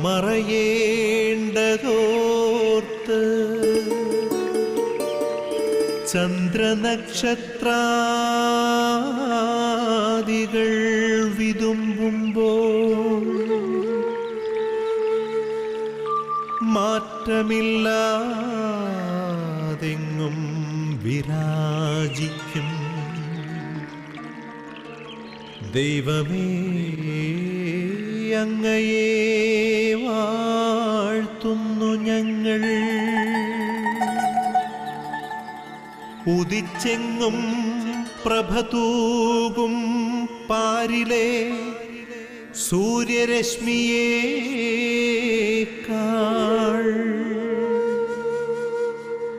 മറയേണ്ടതോർത്ത് ചന്ദ്രനക്ഷത്രാദികൾ വിതുമ്പുമ്പോൾ മാറ്റമില്ലാതെങ്ങും വിരാജിക്കും ദൈവമേ, അങ്ങയെ വാഴ്ത്തുന്നു ഞങ്ങൾ. ഉദിച്ചെങ്ങും പ്രഭതൂകും പാരിലെ സൂര്യരശ്മിയേക്കാൾ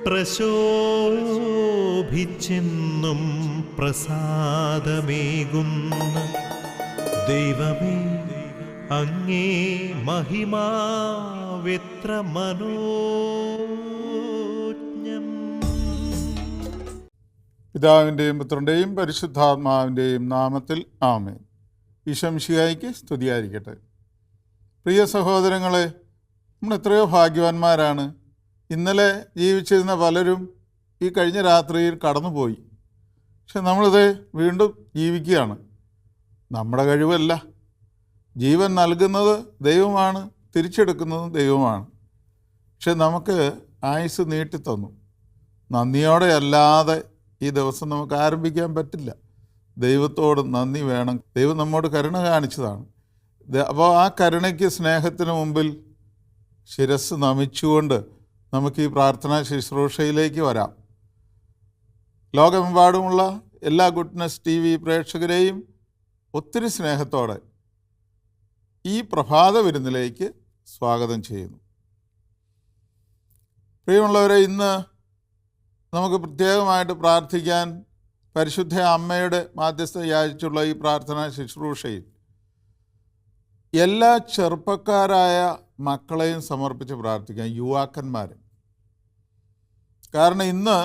പ്രശോഭിച്ചെന്നും പ്രസാദമേകുന്ന ദൈവമേ, അങ്ങേ മഹിമാവെത്ര മനോജ്ഞം. പിതാവിൻ്റെയും പുത്രൻ്റെയും പരിശുദ്ധാത്മാവിൻ്റെയും നാമത്തിൽ ആമേൻ. ഈശോ മിശിഹായ്ക്ക് സ്തുതിയായിരിക്കട്ടെ. പ്രിയ സഹോദരങ്ങളെ, നമ്മൾ എത്രയോ ഭാഗ്യവാന്മാരാണ്. ഇന്നലെ ജീവിച്ചിരുന്ന പലരും ഈ കഴിഞ്ഞ രാത്രിയിൽ കടന്നുപോയി. പക്ഷെ നമ്മളിത് വീണ്ടും ജീവിക്കുകയാണ്. നമ്മുടെ കഴിവല്ല. ജീവൻ നൽകുന്നത് ദൈവമാണ്, തിരിച്ചെടുക്കുന്നതും ദൈവമാണ്. പക്ഷെ നമുക്ക് ആയുസ് നീട്ടിത്തന്നു. നന്ദിയോടെ അല്ലാതെ ഈ ദിവസം നമുക്ക് ആരംഭിക്കാൻ പറ്റില്ല. ദൈവത്തോട് നന്ദി വേണം. ദൈവം നമ്മോട് കരുണ കാണിച്ചതാണ്. അപ്പോൾ ആ കരുണയ്ക്ക്, സ്നേഹത്തിന് മുമ്പിൽ ശിരസ് നമിച്ചുകൊണ്ട് നമുക്ക് ഈ പ്രാർത്ഥനാ ശുശ്രൂഷയിലേക്ക് വരാം. ലോകമെമ്പാടുമുള്ള എല്ലാ ഗുഡ്നസ് TV പ്രേക്ഷകരെയും ഒത്തിരി സ്നേഹത്തോടെ ഈ പ്രഭാത വിരുന്നിലേക്ക് സ്വാഗതം ചെയ്യുന്നു. പ്രിയമുള്ളവരെ, ഇന്ന് നമുക്ക് പ്രത്യേകമായിട്ട് പ്രാർത്ഥിക്കാൻ പരിശുദ്ധ അമ്മയുടെ മാധ്യസ്ഥ യാചിച്ചുള്ള ഈ പ്രാർത്ഥനാ ശുശ്രൂഷയിൽ എല്ലാ ചെറുപ്പക്കാരായ മക്കളെയും സമർപ്പിച്ച് പ്രാർത്ഥിക്കാം, യുവാക്കന്മാരെ. കാരണം ഇന്ന്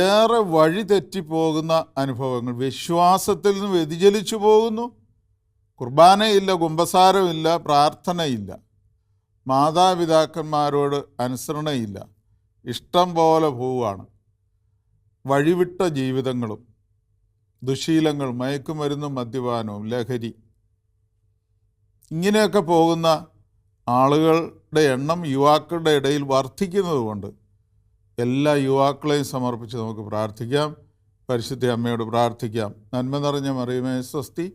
ഏറെ വഴി തെറ്റിപ്പോകുന്ന അനുഭവങ്ങൾ, വിശ്വാസത്തിൽ നിന്ന് വ്യതിചലിച്ചു പോകുന്നു. കുർബാനയില്ല, കുമ്പസാരമില്ല, പ്രാർത്ഥനയില്ല, മാതാപിതാക്കന്മാരോട് അനുസരണയില്ല, ഇഷ്ടം പോലെ പോവുകയാണ്. വഴിവിട്ട ജീവിതങ്ങളും ദുശീലങ്ങൾ, മയക്കുമരുന്നും മദ്യപാനവും ലഹരി, ഇങ്ങനെയൊക്കെ പോകുന്ന ആളുകളുടെ എണ്ണം യുവാക്കളുടെ ഇടയിൽ വർദ്ധിക്കുന്നതുകൊണ്ട് എല്ലാ യുവാക്കളെയും സമർപ്പിച്ച് നമുക്ക് പ്രാർത്ഥിക്കാം. പരിശുദ്ധ അമ്മയോട് പ്രാർത്ഥിക്കാം. നന്മ നിറഞ്ഞ മറിയമേ സ്വസ്തി,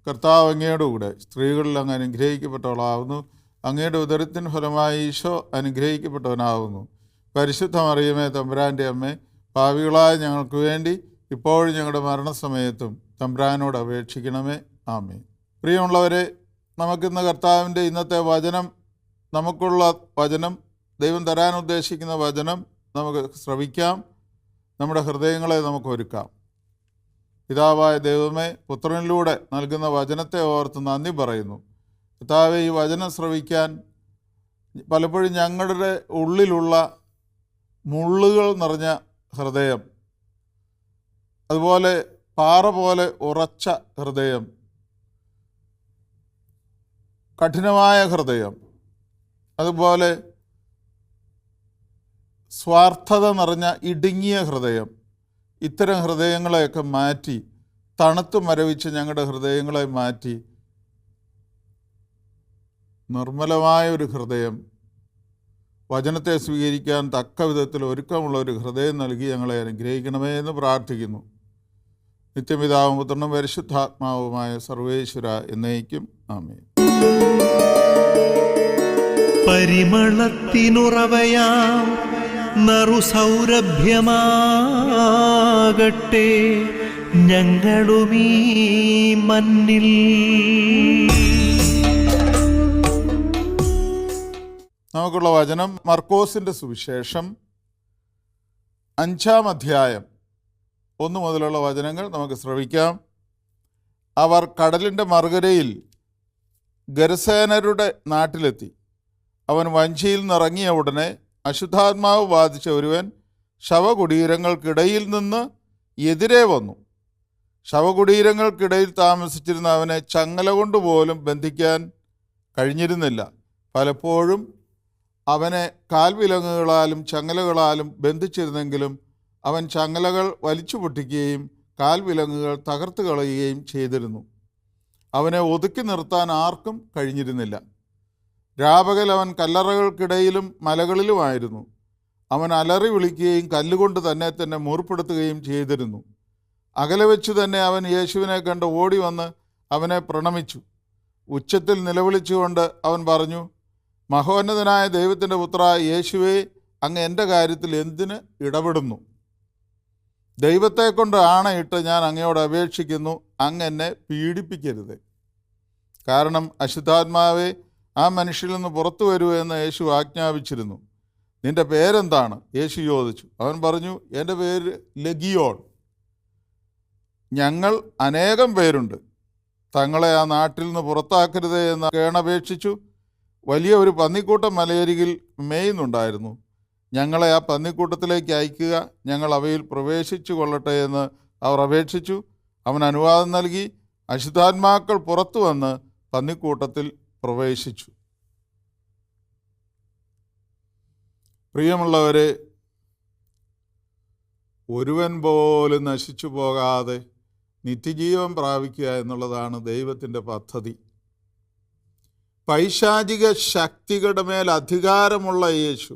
കർത്താവ് അങ്ങയുടെ കൂടെ സ്ത്രീകളിൽ അങ്ങ് അനുഗ്രഹിക്കപ്പെട്ടവളാവുന്നു. അങ്ങയുടെ ഉദരത്തിന് ഫലമായി ഈശോ അനുഗ്രഹിക്കപ്പെട്ടവനാവുന്നു. പരിശുദ്ധ മറിയമേ തമ്പുരാൻ്റെ അമ്മേ, പാപികളായ ഞങ്ങൾക്ക് വേണ്ടി ഇപ്പോഴും ഞങ്ങളുടെ മരണസമയത്തും തമ്പുരാനോട് അപേക്ഷിക്കണമേ. ആമേൻ. പ്രിയമുള്ളവരെ, നമുക്കിന്ന് കർത്താവിൻ്റെ ഇന്നത്തെ വചനം, നമുക്കുള്ള വചനം, ദൈവം തരാൻ ഉദ്ദേശിക്കുന്ന വചനം നമുക്ക് ശ്രവിക്കാം. നമ്മുടെ ഹൃദയങ്ങളെ നമുക്ക് ഒരുക്കാം. പിതാവായ ദൈവമേ, പുത്രനിലൂടെ നൽകുന്ന വചനത്തെ ഓർത്ത് നന്ദി പറയുന്നു. കർത്താവേ, ഈ വചനം ശ്രവിക്കാൻ പലപ്പോഴും ഞങ്ങളുടെ ഉള്ളിലുള്ള മുള്ളുകൾ നിറഞ്ഞ ഹൃദയം, അതുപോലെ പാറ പോലെ ഉറച്ച ഹൃദയം, കഠിനമായ ഹൃദയം, അതുപോലെ സ്വാർത്ഥത നിറഞ്ഞ ഇടുങ്ങിയ ഹൃദയം, ഇത്തരം ഹൃദയങ്ങളെയൊക്കെ മാറ്റി, തണുത്ത് മരവിച്ച് ഞങ്ങളുടെ ഹൃദയങ്ങളെ മാറ്റി നിർമ്മലമായ ഒരു ഹൃദയം, വചനത്തെ സ്വീകരിക്കാൻ തക്ക വിധത്തിൽ ഒരുക്കമുള്ള ഒരു ഹൃദയം നൽകി ഞങ്ങളെ അനുഗ്രഹിക്കണമേ എന്ന് പ്രാർത്ഥിക്കുന്നു. നിത്യപിതാവും പുത്രനും പരിശുദ്ധാത്മാവുമായ സർവേശ്വര എന്നേക്കും ആമേൻ. പരിമളത്തിനുറവയാം നറുസൗരഭ്യമാകട്ടെ ഞങ്ങളുമീ മണ്ണിൽ. നമുക്കുള്ള വചനം മർക്കോസിൻ്റെ സുവിശേഷം 5-ാം അധ്യായം 1 മുതലുള്ള വചനങ്ങൾ നമുക്ക് ശ്രവിക്കാം. അവർ കടലിൻ്റെ മറുകരയിൽ ഗരസേനരുടെ നാട്ടിലെത്തി. അവൻ വഞ്ചിയിൽ നിന്നിറങ്ങിയ ഉടനെ അശുദ്ധാത്മാവ് ബാധിച്ച ഒരുവൻ ശവകുടീരങ്ങൾക്കിടയിൽ നിന്ന് എതിരെ വന്നു. ശവകുടീരങ്ങൾക്കിടയിൽ താമസിച്ചിരുന്ന അവനെ ചങ്ങല കൊണ്ടുപോലും ബന്ധിക്കാൻ കഴിഞ്ഞിരുന്നില്ല. പലപ്പോഴും അവനെ കാൽവിലങ്ങുകളാലും ചങ്ങലകളാലും ബന്ധിച്ചിരുന്നെങ്കിലും അവൻ ചങ്ങലകൾ വലിച്ചു പൊട്ടിക്കുകയും കാൽവിലങ്ങുകൾ തകർത്ത് കളയുകയും ചെയ്തിരുന്നു. അവനെ ഒതുക്കി നിർത്താൻ ആർക്കും കഴിഞ്ഞിരുന്നില്ല. രാപകൽ അവൻ കല്ലറകൾക്കിടയിലും മലകളിലുമായിരുന്നു. അവൻ അലറി വിളിക്കുകയും കല്ലുകൊണ്ട് തന്നെ മൂർപ്പെടുത്തുകയും ചെയ്തിരുന്നു. അകലെ വെച്ച് തന്നെ അവൻ യേശുവിനെ കണ്ട് ഓടി വന്ന് അവനെ പ്രണമിച്ചു. ഉച്ചത്തിൽ നിലവിളിച്ചുകൊണ്ട് അവൻ പറഞ്ഞു, മഹോന്നതനായ ദൈവത്തിൻ്റെ പുത്ര യേശുവേ, അങ്ങ് എൻ്റെ കാര്യത്തിൽ എന്തിന് ഇടപെടുന്നു? ദൈവത്തെക്കൊണ്ട് ആണയിട്ട് ഞാൻ അങ്ങയോട് അപേക്ഷിക്കുന്നു, അങ്ങ് എന്നെ പീഡിപ്പിക്കരുത്. കാരണം അശുദ്ധാത്മാവേ, ആ മനുഷ്യരിൽ നിന്ന് പുറത്തു വരൂ എന്ന് യേശു ആജ്ഞാപിച്ചിരുന്നു. നിന്റെ പേരെന്താണ്? യേശു ചോദിച്ചു. അവൻ പറഞ്ഞു, എൻ്റെ പേര് ലഗിയോൺ. ഞങ്ങൾ അനേകം പേരുണ്ട്. തങ്ങളെ ആ നാട്ടിൽ നിന്ന് പുറത്താക്കരുതേ എന്ന് കേണപേക്ഷിച്ചു. വലിയ ഒരു പന്നിക്കൂട്ടം മലയരികിൽ മേയുന്നുണ്ടായിരുന്നു. ഞങ്ങളെ ആ പന്നിക്കൂട്ടത്തിലേക്ക് അയക്കുക, ഞങ്ങൾ അവയിൽ പ്രവേശിച്ചു കൊള്ളട്ടെ എന്ന് അവർ അപേക്ഷിച്ചു. അവൻ അനുവാദം നൽകി. അശുദ്ധാത്മാക്കൾ പുറത്തു വന്ന് പന്നിക്കൂട്ടത്തിൽ പ്രവേശിച്ചു. പ്രിയമുള്ളവരെ, ഒരുവൻ പോലും നശിച്ചു പോകാതെ നിത്യജീവൻ പ്രാപിക്കുക എന്നുള്ളതാണ് ദൈവത്തിൻ്റെ പദ്ധതി. പൈശാചിക ശക്തികളുടെ മേൽ അധികാരമുള്ള യേശു,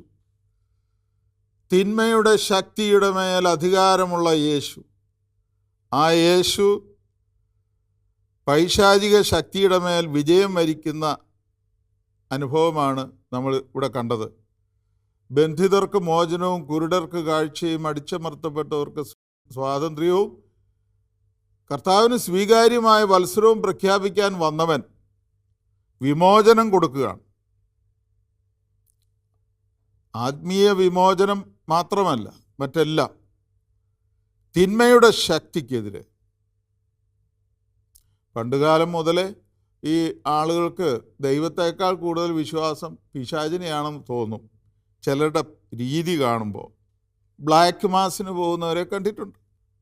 തിന്മയുടെ ശക്തിയുടെ മേൽ അധികാരമുള്ള യേശു, ആ യേശു പൈശാചിക ശക്തിയുടെ മേൽ വിജയം വരിക്കുന്ന അനുഭവമാണ് നമ്മൾ ഇവിടെ കണ്ടത്. ബന്ധിതർക്ക് മോചനവും കുരുടർക്ക് കാഴ്ചയും അടിച്ചമർത്തപ്പെട്ടവർക്ക് സ്വാതന്ത്ര്യവും കർത്താവിന് സ്വീകാര്യമായ വത്സരവും പ്രഖ്യാപിക്കാൻ വന്നവൻ വിമോചനം കൊടുക്കുകയാണ്. ആത്മീയ വിമോചനം മാത്രമല്ല, മറ്റെല്ലാം തിന്മയുടെ ശക്തിക്കെതിരെ. പണ്ടുകാലം മുതലേ ഈ ആളുകൾക്ക് ദൈവത്തേക്കാൾ കൂടുതൽ വിശ്വാസം പിശാചിനെയാണെന്ന് തോന്നും. ചിലരുടെ രീതി കാണുമ്പോൾ ബ്ലാക്ക് മാസിന് പോകുന്നവരെ കണ്ടിട്ടുണ്ട്.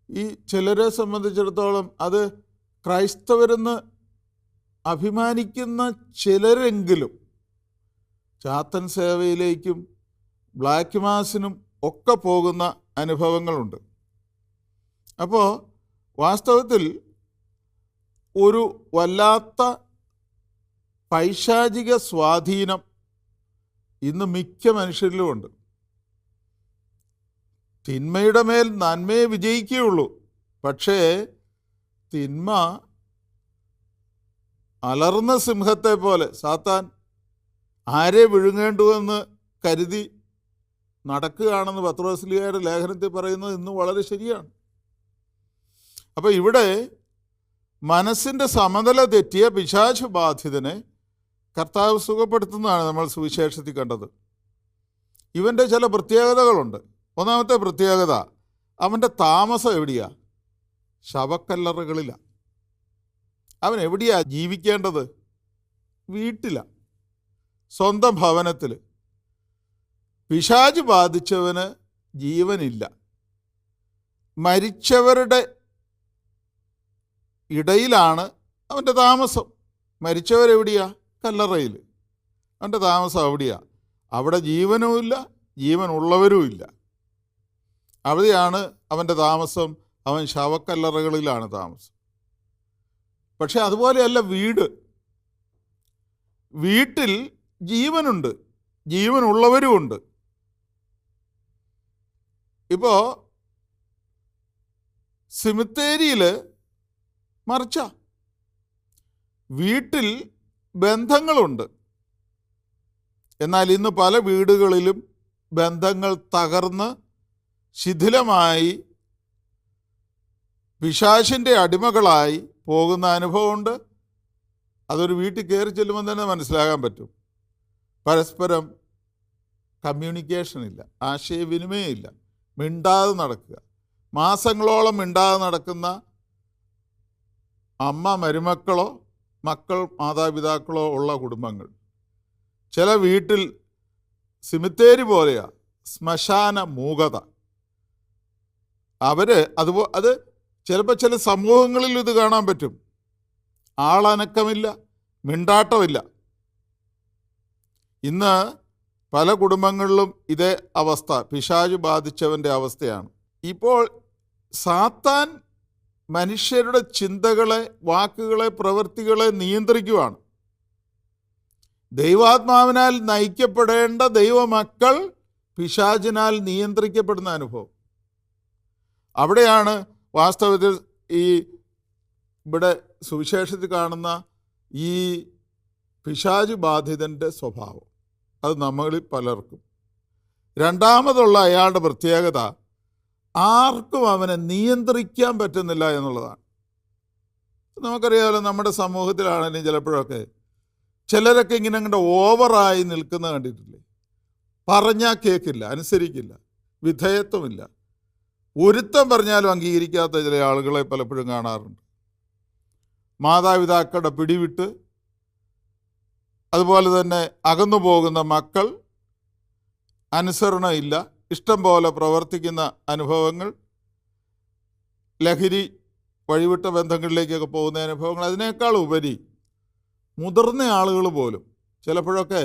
ഈ ചിലരെ സംബന്ധിച്ചിടത്തോളം അത് ക്രൈസ്തവരെന്ന് അഭിമാനിക്കുന്ന ചിലരെങ്കിലും ചാത്തൻ സേവയിലേക്കും ബ്ലാക്ക് മാസിനും ഒക്കെ പോകുന്ന അനുഭവങ്ങളുണ്ട്. അപ്പോൾ വാസ്തവത്തിൽ ഒരു വല്ലാത്ത പൈശാചിക സ്വാധീനം ഇന്ന് മിക്ക മനുഷ്യരിലുമുണ്ട്. തിന്മയുടെ മേൽ നന്മയെ വിജയിക്കുകയുള്ളൂ. പക്ഷേ തിന്മ അലർന്ന സിംഹത്തെ പോലെ സാത്താൻ ആരെ വിഴുങ്ങേണ്ടുവെന്ന് കരുതി നടക്കുകയാണെന്ന് പത്രോസ്ലീഹയുടെ ലേഖനത്തിൽ പറയുന്നത് ഇന്ന് വളരെ ശരിയാണ്. അപ്പോൾ ഇവിടെ മനസ്സിൻ്റെ സമനില തെറ്റിയ പിശാച് ബാധിതനെ കർത്താവ് സുഖപ്പെടുത്തുന്നതാണ് നമ്മൾ സുവിശേഷത്തിൽ കണ്ടത്. ഇവൻ്റെ ചില പ്രത്യേകതകളുണ്ട്. ഒന്നാമത്തെ പ്രത്യേകത, അവൻ്റെ താമസം എവിടെയാ? ശവക്കല്ലറകളിലാണ്. അവൻ എവിടെയാ ജീവിക്കേണ്ടത്? വീട്ടിലാണ്, സ്വന്തം ഭവനത്തിൽ. പിശാച് ബാധിച്ചവന് ജീവനില്ല. മരിച്ചവരുടെ ഇടയിലാണ് അവൻ്റെ താമസം. മരിച്ചവരെവിടെയാ? കല്ലറയിൽ. അവൻ്റെ താമസം അവിടെയാ. അവിടെ ജീവനുമില്ല, ജീവനുള്ളവരുമില്ല. അവിടെയാണ് അവൻ്റെ താമസം. അവൻ ശവക്കല്ലറകളിലാണ് താമസം. പക്ഷെ അതുപോലെയല്ല വീട്. വീട്ടിൽ ജീവനുണ്ട്, ജീവനുള്ളവരുമുണ്ട്. ഇപ്പോൾ സിമിത്തേരിയിൽ മറിച്ച വീട്ടിൽ ബന്ധങ്ങളുണ്ട്. എന്നാൽ ഇന്ന് പല വീടുകളിലും ബന്ധങ്ങൾ തകർന്ന് ശിഥിലമായി പിശാചിൻ്റെ അടിമകളായി പോകുന്ന അനുഭവമുണ്ട്. അതൊരു വീട്ടിൽ കയറി ചെല്ലുമ്പോൾ തന്നെ മനസ്സിലാകാൻ പറ്റും. പരസ്പരം കമ്മ്യൂണിക്കേഷനില്ല, ആശയവിനിമയമില്ല, മിണ്ടാതെ നടക്കുക. മാസങ്ങളോളം മിണ്ടാതെ നടക്കുന്ന അമ്മ മരുമക്കളോ മക്കൾ മാതാപിതാക്കളോ ഉള്ള കുടുംബങ്ങൾ. ചില വീട്ടിൽ സിമിത്തേരി പോലെയാ, ശ്മശാന മൂകത. അത് ചിലപ്പോൾ ചില സമൂഹങ്ങളിൽ ഇത് കാണാൻ പറ്റും. ആളനക്കമില്ല, മിണ്ടാട്ടമില്ല. ഇന്ന് പല കുടുംബങ്ങളിലും ഇതേ അവസ്ഥ, പിശാച് ബാധിച്ചവൻ്റെ അവസ്ഥയാണ്. ഇപ്പോൾ സാത്താൻ മനുഷ്യരുടെ ചിന്തകളെ, വാക്കുകളെ, പ്രവൃത്തികളെ നിയന്ത്രിക്കുവാണ്. ദൈവാത്മാവിനാൽ നയിക്കപ്പെടേണ്ട ദൈവമക്കൾ പിശാചിനാൽ നിയന്ത്രിക്കപ്പെടുന്ന അനുഭവം. അവിടെയാണ് വാസ്തവത്തിൽ ഇവിടെ സുവിശേഷത്തിൽ കാണുന്ന ഈ പിശാച് ബാധിതൻ്റെ സ്വഭാവം. അത് നമ്മളിൽ പലർക്കും. രണ്ടാമതുള്ള അയാളുടെ പ്രത്യേകത, ആർക്കും അവനെ നിയന്ത്രിക്കാൻ പറ്റുന്നില്ല എന്നുള്ളതാണ്. നമുക്കറിയാമല്ലോ, നമ്മുടെ സമൂഹത്തിലാണെങ്കിലും ചിലപ്പോഴൊക്കെ ചിലരൊക്കെ ഇങ്ങനെ അങ്ങോട്ട് ഓവറായി നിൽക്കുന്ന കണ്ടിട്ടില്ലേ? പറഞ്ഞാൽ കേൾക്കില്ല, അനുസരിക്കില്ല, വിധേയത്വമില്ല. ഒരുത്തം പറഞ്ഞാലും അംഗീകരിക്കാത്ത ചില ആളുകളെ പലപ്പോഴും കാണാറുണ്ട്. മാതാപിതാക്കളുടെ പിടിവിട്ട്, അതുപോലെ തന്നെ അകന്നു പോകുന്ന മക്കൾ, അനുസരണയില്ല, ഇഷ്ടം പോലെ പ്രവർത്തിക്കുന്ന അനുഭവങ്ങൾ, ലഹരി വഴിവിട്ട ബന്ധങ്ങളിലേക്കൊക്കെ പോകുന്ന അനുഭവങ്ങൾ. അതിനേക്കാൾ ഉപരി മുതിർന്ന ആളുകൾ പോലും ചിലപ്പോഴൊക്കെ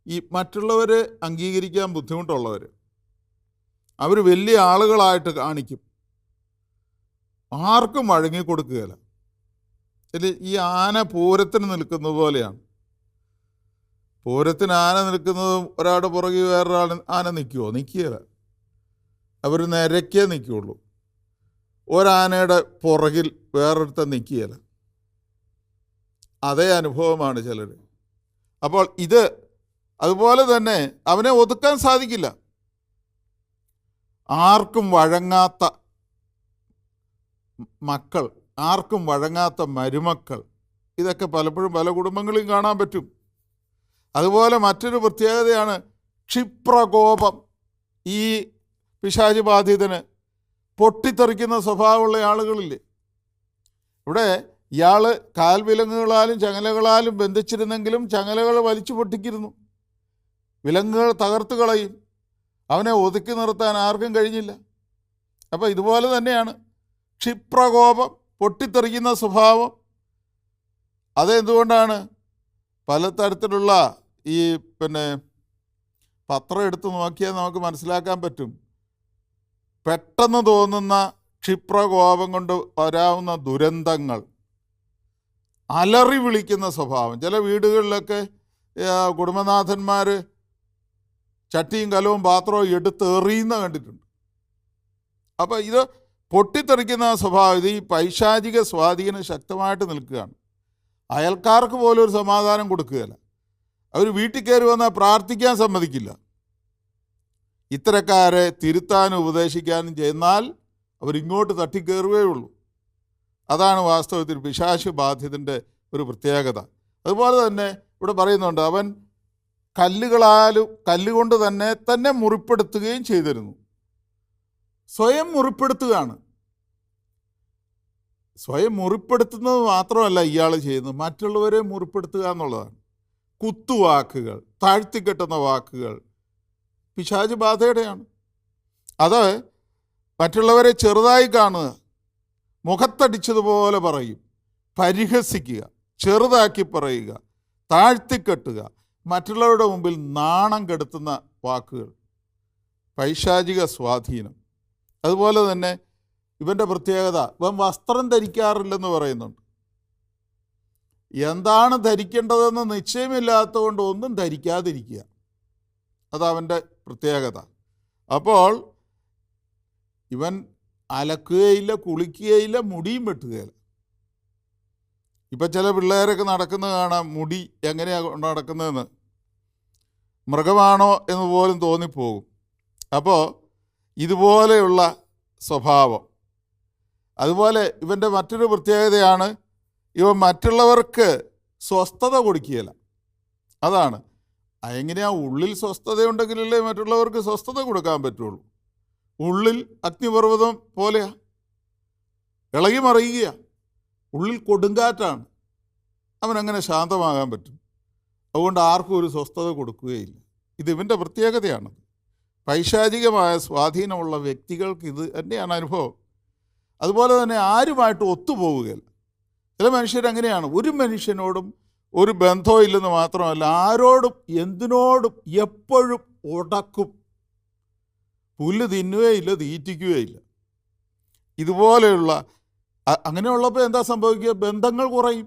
ഈ മറ്റുള്ളവരെ അംഗീകരിക്കാൻ ബുദ്ധിമുട്ടുള്ളവർ, അവർ വലിയ ആളുകളായിട്ട് കാണിക്കും, ആർക്കും വഴങ്ങിക്കൊടുക്കുകയില്ല. ഈ ആന പൂരത്തിന് നിൽക്കുന്നത് പോലെയാണ്. പൂരത്തിന് ആന നിൽക്കുന്നതും ഒരാളുടെ പുറകിൽ വേറൊരാൾ ആന നിൽക്കുമോ? നിൽക്കുകയില്ല. അവർ നിരക്കേ നിൽക്കുകയുള്ളൂ. ഒരാനയുടെ പുറകിൽ വേറൊരുത്തൻ നിൽക്കുകയില്ല. അതേ അനുഭവമാണ് ചിലർ. അപ്പോൾ ഇത് അതുപോലെ തന്നെ അവനെ ഒതുക്കാൻ സാധിക്കില്ല. ആർക്കും വഴങ്ങാത്ത മക്കൾ, ആർക്കും വഴങ്ങാത്ത മരുമക്കൾ, ഇതൊക്കെ പലപ്പോഴും പല കുടുംബങ്ങളിലും കാണാൻ പറ്റും. അതുപോലെ മറ്റൊരു പ്രത്യേകതയാണ് ക്ഷിപ്രകോപം. ഈ പിശാച് ബാധിതന് പൊട്ടിത്തെറിക്കുന്ന സ്വഭാവമുള്ള ആളുകളില്ലേ? ഇവിടെ ഇയാൾ കാൽവിലങ്ങുകളാലും ചങ്ങലകളാലും ബന്ധിച്ചിരുന്നെങ്കിലും ചങ്ങലകൾ വലിച്ചു പൊട്ടിക്കിരുന്നു, വിലങ്ങുകൾ തകർത്ത് കളയും. അവനെ ഒതുക്കി നിർത്താൻ ആർക്കും കഴിഞ്ഞില്ല. അപ്പോൾ ഇതുപോലെ തന്നെയാണ് ക്ഷിപ്രകോപം, പൊട്ടിത്തെറിക്കുന്ന സ്വഭാവം. അതെന്തുകൊണ്ടാണ്? പലതരത്തിലുള്ള ഈ പത്രം എടുത്ത് നോക്കിയാൽ നമുക്ക് മനസ്സിലാക്കാൻ പറ്റും. പെട്ടെന്ന് തോന്നുന്ന ക്ഷിപ്രകോപം കൊണ്ട് വരാവുന്ന ദുരന്തങ്ങൾ, അലറി വിളിക്കുന്ന സ്വഭാവം. ചില വീടുകളിലൊക്കെ കുടുംബനാഥന്മാർ ചട്ടിയും കലവും പാത്രവും എടുത്ത് എറിയുന്ന കണ്ടിട്ടുണ്ട്. അപ്പോൾ ഇത് പൊട്ടിത്തെറിക്കുന്ന സ്വഭാവം, ഇത് ഈ പൈശാചിക സ്വാധീനം ശക്തമായിട്ട് നിൽക്കുകയാണ്. അയൽക്കാർക്ക് പോലും ഒരു സമാധാനം കൊടുക്കുകയില്ല. അവർ വീട്ടിൽ കയറി വന്നാൽ പ്രാർത്ഥിക്കാൻ സമ്മതിക്കില്ല. ഇത്തരക്കാരെ തിരുത്താനും ഉപദേശിക്കാനും ചെന്നാൽ അവരിങ്ങോട്ട് തട്ടിക്കയറുകയുള്ളൂ. അതാണ് വാസ്തവത്തിൽ പിശാച് ബാധിതൻ്റെ ഒരു പ്രത്യേകത. അതുപോലെ തന്നെ ഇവിടെ പറയുന്നുണ്ട്, അവൻ കല്ലുകൊണ്ട് തന്നെ മുറിപ്പെടുത്തുകയും ചെയ്തിരുന്നു. സ്വയം മുറിപ്പെടുത്തുകയാണ്. സ്വയം മുറിപ്പെടുത്തുന്നത് മാത്രമല്ല ഇയാൾ ചെയ്യുന്നത്, മറ്റുള്ളവരെ മുറിപ്പെടുത്തുക എന്നുള്ളതാണ്. കുത്തുവാക്കുകൾ, താഴ്ത്തിക്കെട്ടുന്ന വാക്കുകൾ പിശാച് ബാധയുടെയാണ്. അത് മറ്റുള്ളവരെ ചെറുതായി കാണുക, മുഖത്തടിച്ചതുപോലെ പറയും, പരിഹസിക്കുക, ചെറുതാക്കി പറയുക, താഴ്ത്തിക്കെട്ടുക, മറ്റുള്ളവരുടെ മുമ്പിൽ നാണം കെടുത്തുന്ന വാക്കുകൾ, പൈശാചിക സ്വാധീനം. അതുപോലെ തന്നെ ഇവൻ്റെ പ്രത്യേകത, ഇവൻ വസ്ത്രം ധരിക്കാറില്ലെന്ന് പറയുന്നുണ്ട്. എന്താണ് ധരിക്കേണ്ടതെന്ന് നിശ്ചയമില്ലാത്തതുകൊണ്ട് ഒന്നും ധരിക്കാതിരിക്കുക, അതവൻ്റെ പ്രത്യേകത. അപ്പോൾ ഇവൻ അലക്കുകയില്ല, കുളിക്കുകയില്ല, മുടിയും വെട്ടുകയില്ല. ഇപ്പം ചില പിള്ളേരൊക്കെ നടക്കുന്നത് കാണാം, മുടി എങ്ങനെയാണ് നടക്കുന്നതെന്ന് മൃഗമാണോ എന്ന് പോലും തോന്നിപ്പോകും. അപ്പോൾ ഇതുപോലെയുള്ള സ്വഭാവം. അതുപോലെ ഇവൻ്റെ മറ്റൊരു പ്രത്യേകതയാണ്, ഇവൻ മറ്റുള്ളവർക്ക് സ്വസ്ഥത കൊടുക്കുകയില്ല. അതാണ്. എങ്ങനെയാണ്? ഉള്ളിൽ സ്വസ്ഥതയുണ്ടെങ്കിലല്ലേ മറ്റുള്ളവർക്ക് സ്വസ്ഥത കൊടുക്കാൻ പറ്റുള്ളൂ. ഉള്ളിൽ അഗ്നിപർവ്വതം പോലെയാ, ഇളകി മറിയുക, ഉള്ളിൽ കൊടുങ്കാറ്റാണ്. അവനങ്ങനെ ശാന്തമാകാൻ പറ്റും. അതുകൊണ്ട് ആർക്കും ഒരു സ്വസ്ഥത കൊടുക്കുകയില്ല. ഇത് ഇവൻ്റെ പ്രത്യേകതയാണ്. പൈശാചികമായ സ്വാധീനമുള്ള വ്യക്തികൾക്ക് ഇത് തന്നെയാണ് അനുഭവം. അതുപോലെ തന്നെ ആരുമായിട്ട് ഒത്തുപോവുകയില്ല. ചില മനുഷ്യരങ്ങനെയാണ്, ഒരു മനുഷ്യനോടും ഒരു ബന്ധവും ഇല്ലെന്ന് മാത്രമല്ല, ആരോടും എന്തിനോടും എപ്പോഴും ഉടക്കും. പുല്ല് തിന്നുകയില്ല, തീറ്റിക്കുകയില്ല. ഇതുപോലെയുള്ള അങ്ങനെയുള്ളപ്പോൾ എന്താ സംഭവിക്കുക? ബന്ധങ്ങൾ കുറയും.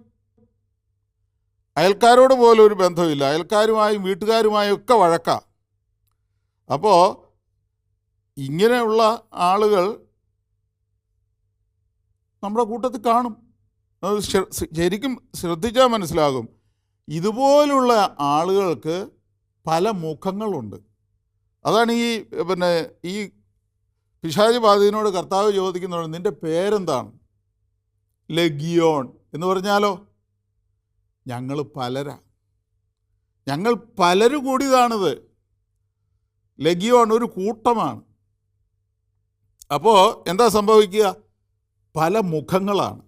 അയൽക്കാരോട് പോലും ഒരു ബന്ധമില്ല, അയൽക്കാരുമായും വീട്ടുകാരുമായും ഒക്കെ വഴക്കാം. അപ്പോൾ ഇങ്ങനെയുള്ള ആളുകൾ നമ്മുടെ കൂട്ടത്തിൽ കാണും. അത് ശരിക്കും ശ്രദ്ധിച്ചാൽ മനസ്സിലാകും. ഇതുപോലുള്ള ആളുകൾക്ക് പല മുഖങ്ങളുണ്ട്. അതാണ് ഈ പിശാച് ബാധിതനോട് കർത്താവ് ചോദിക്കുന്നുണ്ട്, നിൻ്റെ പേരെന്താണ്? ലെഗിയോൺ എന്ന് പറഞ്ഞാലോ, ഞങ്ങൾ പലരാ, ഞങ്ങൾ പലരും കൂടിയതാണിത്. ലെഗിയോൺ ഒരു കൂട്ടമാണ്. അപ്പോൾ എന്താ സംഭവിക്കുക? പല മുഖങ്ങളാണ്.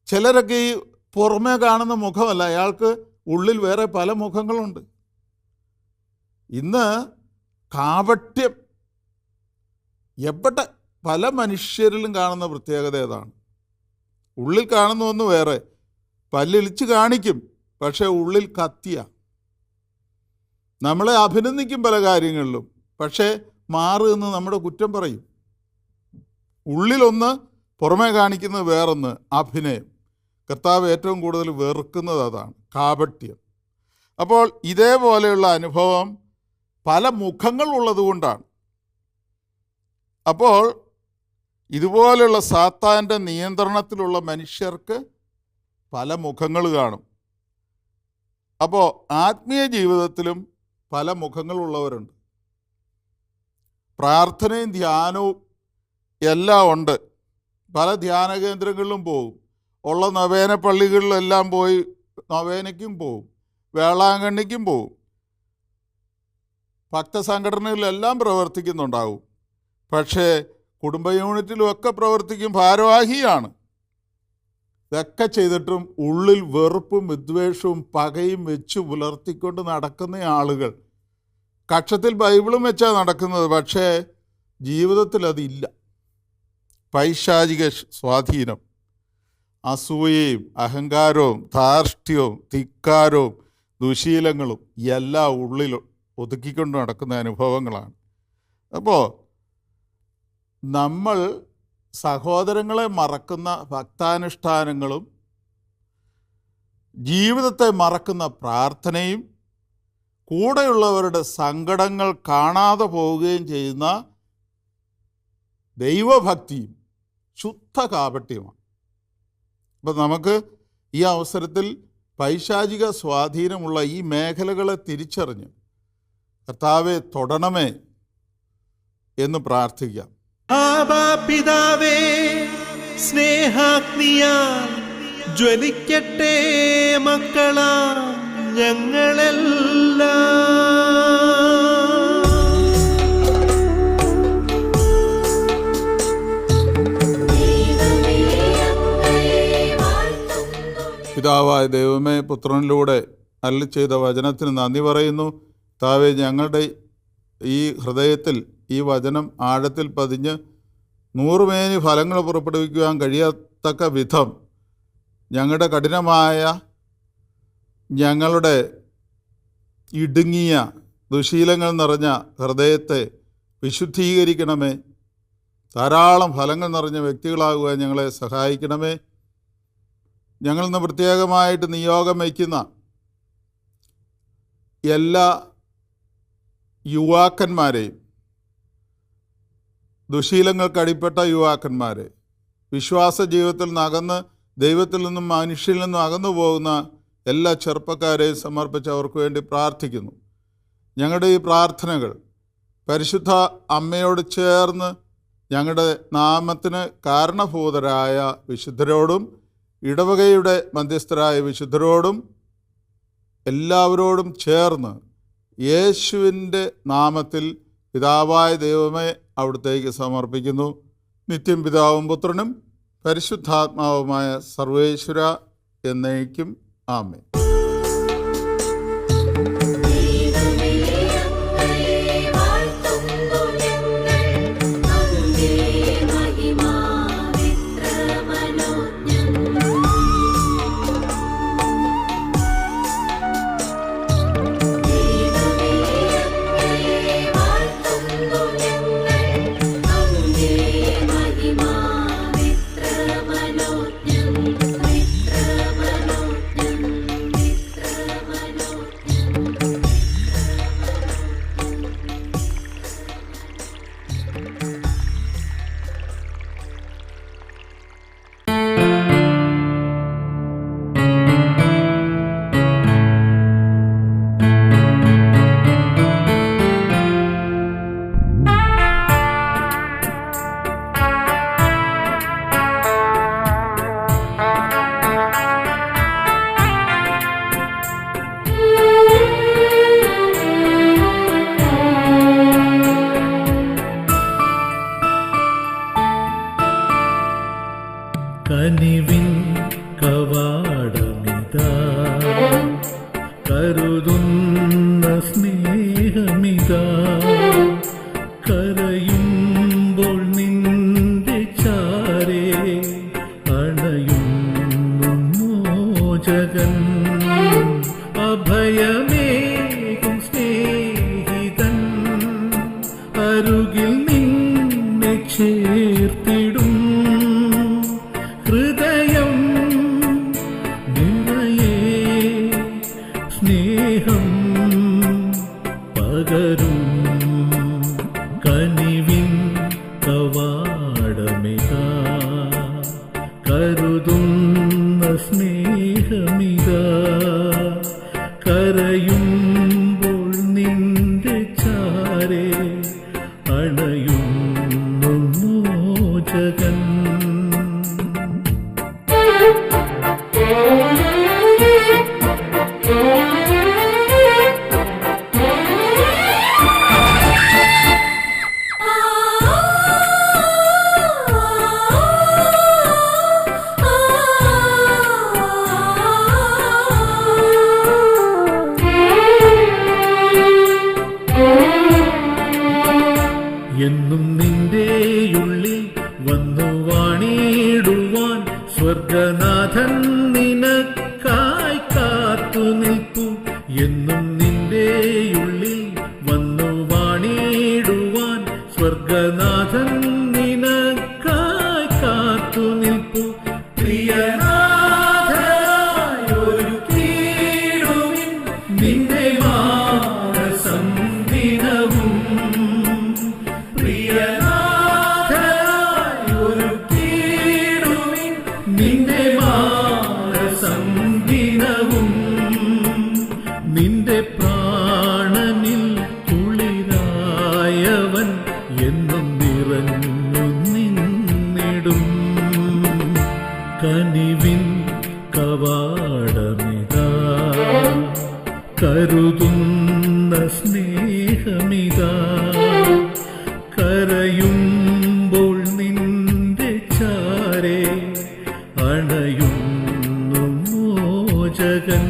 ചിലരൊക്കെ ഈ പുറമേ കാണുന്ന മുഖമല്ല, അയാൾക്ക് ഉള്ളിൽ വേറെ പല മുഖങ്ങളുണ്ട്. ഇന്ന് കാപട്യം എവിടെ പല മനുഷ്യരിലും കാണുന്ന പ്രത്യേകത ഏതാണ്? ഉള്ളിൽ കാണുന്ന ഒന്ന് വേറെ, പല്ലിളിച്ച് കാണിക്കും, പക്ഷേ ഉള്ളിൽ കത്തിയ. നമ്മളെ അഭിനന്ദിക്കും പല കാര്യങ്ങളിലും, പക്ഷേ മാറുമെന്ന് നമ്മുടെ കുറ്റം പറയും. ഉള്ളിലൊന്ന്, പുറമേ കാണിക്കുന്നത് വേറൊന്ന്, അഭിനയം. കർത്താവ് ഏറ്റവും കൂടുതൽ വെറുക്കുന്നത് അതാണ്, കാപട്യം. അപ്പോൾ ഇതേപോലെയുള്ള അനുഭവം പല മുഖങ്ങൾ ഉള്ളതുകൊണ്ടാണ്. അപ്പോൾ ഇതുപോലെയുള്ള സാത്താൻ്റെ നിയന്ത്രണത്തിലുള്ള മനുഷ്യർക്ക് പല മുഖങ്ങൾ കാണും. അപ്പോൾ ആത്മീയ ജീവിതത്തിലും പല മുഖങ്ങളുള്ളവരുണ്ട്. പ്രാർത്ഥനയും ധ്യാനവും എല്ലാം ഉണ്ട്. പല ധ്യാന കേന്ദ്രങ്ങളിലും പോകും, ഉള്ള നവേന പള്ളികളിലെല്ലാം പോയി നവേനയ്ക്കും പോകും, വേളാങ്കണ്ണിക്കും പോകും, ഭക്തസംഘടനകളിലെല്ലാം പ്രവർത്തിക്കുന്നുണ്ടാകും. പക്ഷേ കുടുംബ യൂണിറ്റിലുമൊക്കെ പ്രവർത്തിക്കും, ഭാരവാഹിയാണ്. ഇതൊക്കെ ചെയ്തിട്ടും ഉള്ളിൽ വെറുപ്പും വിദ്വേഷവും പകയും വെച്ച് പുലർത്തിക്കൊണ്ട് നടക്കുന്ന ആളുകൾ കക്ഷത്തിൽ ബൈബിളും വെച്ചാണ് നടക്കുന്നത്, പക്ഷേ ജീവിതത്തിൽ അതില്ല. പൈശാചിക സ്വാധീനം, അസൂയയും അഹങ്കാരവും ധാർഷ്ട്യവും ധിക്കാരവും ദുശീലങ്ങളും എല്ലാം ഉള്ളിൽ ഒതുക്കിക്കൊണ്ട് നടക്കുന്ന അനുഭവങ്ങളാണ്. അപ്പോൾ നമ്മൾ സഹോദരങ്ങളെ മറക്കുന്ന ഭക്താനുഷ്ഠാനങ്ങളും ജീവിതത്തെ മറക്കുന്ന പ്രാർത്ഥനയും കൂടെയുള്ളവരുടെ സങ്കടങ്ങൾ കാണാതെ പോവുകയും ചെയ്യുന്ന ദൈവഭക്തിയും ശുദ്ധ കാപട്യമാണ്. അപ്പം നമുക്ക് ഈ അവസരത്തിൽ പൈശാചിക സ്വാധീനമുള്ള ഈ മേഖലകളെ തിരിച്ചറിഞ്ഞ് കർത്താവെ തൊടണമേ എന്ന് പ്രാർത്ഥിക്കാം. ആബാ പിതാവേ, സ്നേഹാഗ്നിയാൽ ജ്വലിക്കട്ടെ മക്കളാ ഞങ്ങളെല്ലാം. പിതാവായ ദൈവമേ, പുത്രനിലൂടെ അരുളി ചെയ്ത വചനത്തിന് നന്ദി പറയുന്നു. താവേ, ഞങ്ങളുടെ ഈ ഹൃദയത്തിൽ ഈ വചനം ആഴത്തിൽ പതിഞ്ഞ് 100 മേനി ഫലങ്ങൾ പുറപ്പെടുവിക്കുവാൻ കഴിയത്തക്ക വിധം ഞങ്ങളുടെ കഠിനമായ, ഞങ്ങളുടെ ഇടുങ്ങിയ ദുശീലങ്ങൾ നിറഞ്ഞ ഹൃദയത്തെ വിശുദ്ധീകരിക്കണമേ. ധാരാളം ഫലങ്ങൾ നിറഞ്ഞ വ്യക്തികളാകുവാൻ ഞങ്ങളെ സഹായിക്കണമേ. ഞങ്ങളിന്ന് പ്രത്യേകമായിട്ട് നിയോഗം വയ്ക്കുന്ന എല്ലാ യുവാക്കന്മാരെയും, ദുശീലങ്ങൾക്കടിപ്പെട്ട യുവാക്കന്മാരെ, വിശ്വാസ ജീവിതത്തിൽ നിന്ന് അകന്ന് ദൈവത്തിൽ നിന്നും മനുഷ്യരിൽ നിന്നും അകന്നു പോകുന്ന എല്ലാ ചെറുപ്പക്കാരെയും സമർപ്പിച്ച് അവർക്ക് വേണ്ടി പ്രാർത്ഥിക്കുന്നു. ഞങ്ങളുടെ ഈ പ്രാർത്ഥനകൾ പരിശുദ്ധ അമ്മയോട് ചേർന്ന് ഞങ്ങളുടെ നാമത്തിന് കാരണഭൂതരായ വിശുദ്ധരോടും ഇടവകയുടെ മധ്യസ്ഥരായ വിശുദ്ധരോടും എല്ലാവരോടും ചേർന്ന് യേശുവിൻ്റെ നാമത്തിൽ പിതാവായ ദൈവമേ അവിടുത്തേക്ക് സമർപ്പിക്കുന്നു. നിത്യം പിതാവും പുത്രനും പരിശുദ്ധാത്മാവുമായ സർവേശ്വര എന്നേക്കും ആമേൻ. സ്നേഹമിതാ കരയുമ്പോൾ നിന്റെ ചാരേ അണയുന്നു മോചകൻ അഭയമേകും സ്നേഹിതൻ അരുകിൽ നിന്നെ ചേർത്തിടും ഹൃദയം നിറയെ സ്നേഹം പകരും കനിവിൻ കവാടമിതാ കരുതുന്ന സ്നേഹമിതാ കരയുമ്പോൾ നിന്റെ ചാരേ അണയുന്നു മോചകൻ എന്നും നിന്റെയുള്ളിൽ വന്നു വാണിടുവാൻ സ്വർഗനാഥൻ നിനക്കായി കാത്തു നിൽപ്പു എന്നും നിന്റെയുള്ളിൽ വന്നു വാണിടുവാൻ സ്വർഗനാഥൻ നിനക്കായി കാത്തു നിൽപ്പു പ്രിയനാഥനായി ഒരുക്കിയിടുവിൻ നിന്റെ മാനസം ദിനവും പ്രിയനാഥനായി ഒരുക്കിയിടുവിൻ നിന്റെ മാനസം ദിനവും നിന്റെ പ്രാണനിൽ കുളിരായവൻ എന്നും നിറഞ്ഞു നിന്നിടും കനിവിൻ കവാടമിതാ കരുതുന്ന സ്നേഹമിതാ കരയുമ്പോൾ നിന്റെ ചാരേ അണയുന്നു മോചകൻ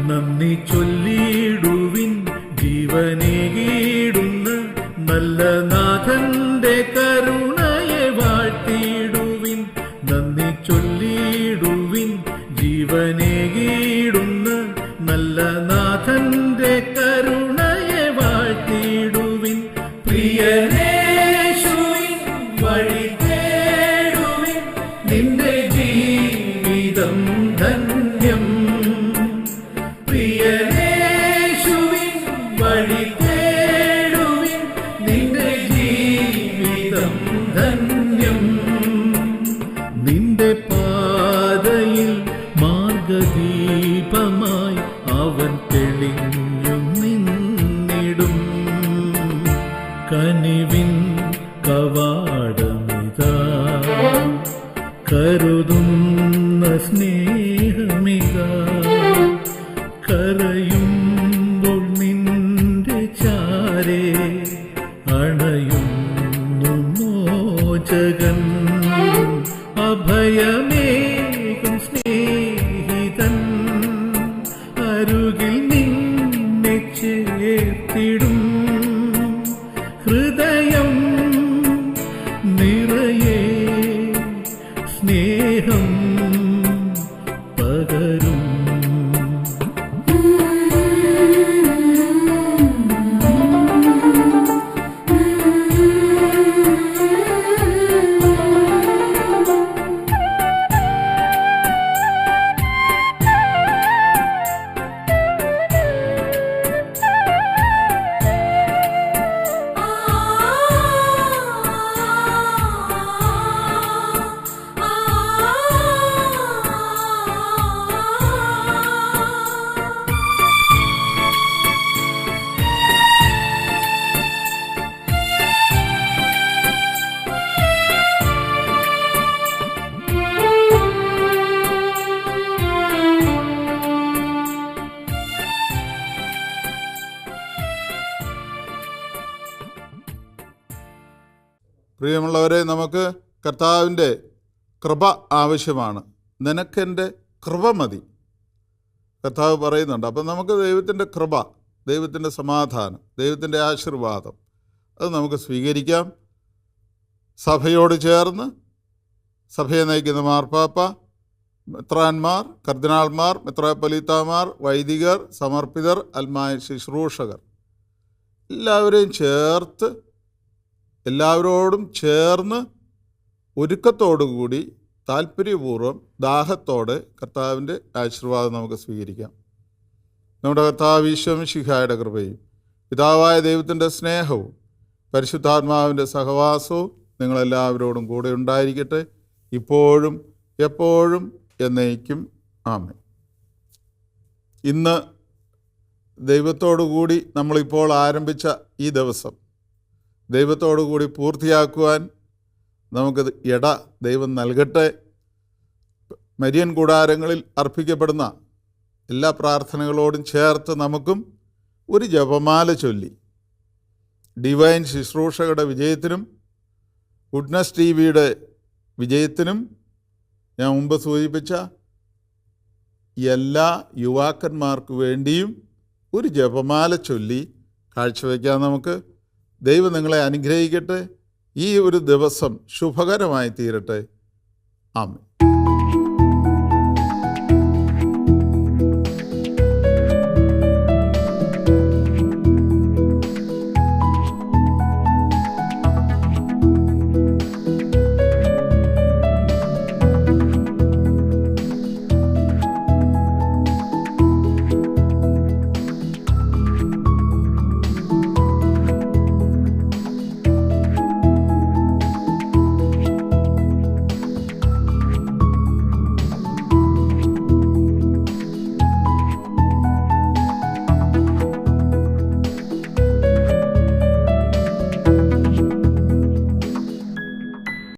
നന്ദി ചൊല്ലിടുവിൻ ജീവനേകിടുന്ന നല്ല നാഥന്റെ കരുണയെ വാഴ്ത്തിയിടുവിൻ നന്ദി ചൊല്ലിടുവിൻ ജീവനേകിടുന്ന നല്ല നാഥന്റെ കരുണയെ വാഴ്ത്തിയിടുവിൻ പ്രിയനേശുവിൻ വഴി തേടുവിൻ നിന്റെ ജീവിതം ധന്യം പ്രിയനേശുവിൻ വഴി തേടുവിൻ നിന്റെ ജീവിതം ധന്യം നിന്റെ പാതയിൽ മാർഗദീപമായി അവൻ തെളിഞ്ഞു നിന്നിടും കനിവിൻ കവാടമിതാ കരുതുന്ന സ്നേഹമിതാ കരയുമ്പോൾ നിന്റെ ചാരേ അണയുന്നു മോചകൻ അഭയമേകും സ്നേഹിതൻ അരുകിൽ നിന്നെ ചേർത്തിടും ഹൃദയം നിറയെ സ്നേഹം പകരും പ്രിയമുള്ളവരെ, നമുക്ക് കർത്താവിൻ്റെ കൃപ ആവശ്യമാണ്. നിനക്കെൻ്റെ കൃപ മതി, കർത്താവ് പറയുന്നുണ്ട്. അപ്പം നമുക്ക് ദൈവത്തിൻ്റെ കൃപ, ദൈവത്തിൻ്റെ സമാധാനം, ദൈവത്തിൻ്റെ ആശീർവാദം അത് നമുക്ക് സ്വീകരിക്കാം. സഭയോട് ചേർന്ന് സഭയെ നയിക്കുന്ന മാർപ്പാപ്പ, മെത്രാന്മാർ, കർദിനാൾമാർ, മെത്രാപ്പൊലീത്താമാർ, വൈദികർ, സമർപ്പിതർ, അൽമായ ശുശ്രൂഷകർ എല്ലാവരോടും ചേർന്ന് ഒരുക്കത്തോടുകൂടി താല്പര്യപൂർവ്വം ദാഹത്തോടെ കർത്താവിൻ്റെ ആശീർവാദം നമുക്ക് സ്വീകരിക്കാം. നമ്മുടെ കർത്താവ് ഈശോ മിശിഹായുടെ കൃപയും പിതാവായ ദൈവത്തിൻ്റെ സ്നേഹവും പരിശുദ്ധാത്മാവിൻ്റെ സഹവാസവും നിങ്ങളെല്ലാവരോടും കൂടെ ഉണ്ടായിരിക്കട്ടെ, ഇപ്പോഴും എപ്പോഴും എന്നേക്കും. ആമേൻ. ഇന്ന് ദൈവത്തോടുകൂടി നമ്മളിപ്പോൾ ആരംഭിച്ച ഈ ദിവസം ദൈവത്തോടുകൂടി പൂർത്തിയാക്കുവാൻ നമുക്ക് ദൈവം നൽകട്ടെ. മരിയൻ കൂടാരങ്ങളിൽ അർപ്പിക്കപ്പെടുന്ന എല്ലാ പ്രാർത്ഥനകളോടും ചേർത്ത് നമുക്കും ഒരു ജപമാല ചൊല്ലി ഡിവൈൻ ശുശ്രൂഷകളുടെ വിജയത്തിനും ഗുഡ്നസ് TV-യുടെ വിജയത്തിനും ഞാൻ മുമ്പ് സൂചിപ്പിച്ച എല്ലാ യുവാക്കന്മാർക്ക് വേണ്ടിയും ഒരു ജപമാല ചൊല്ലി കാഴ്ചവെക്കാം. നമുക്ക് ദൈവം നിങ്ങളെ അനുഗ്രഹിക്കട്ടെ. ഈ ഒരു ദിവസം ശുഭകരമായി തീരട്ടെ. ആമേൻ.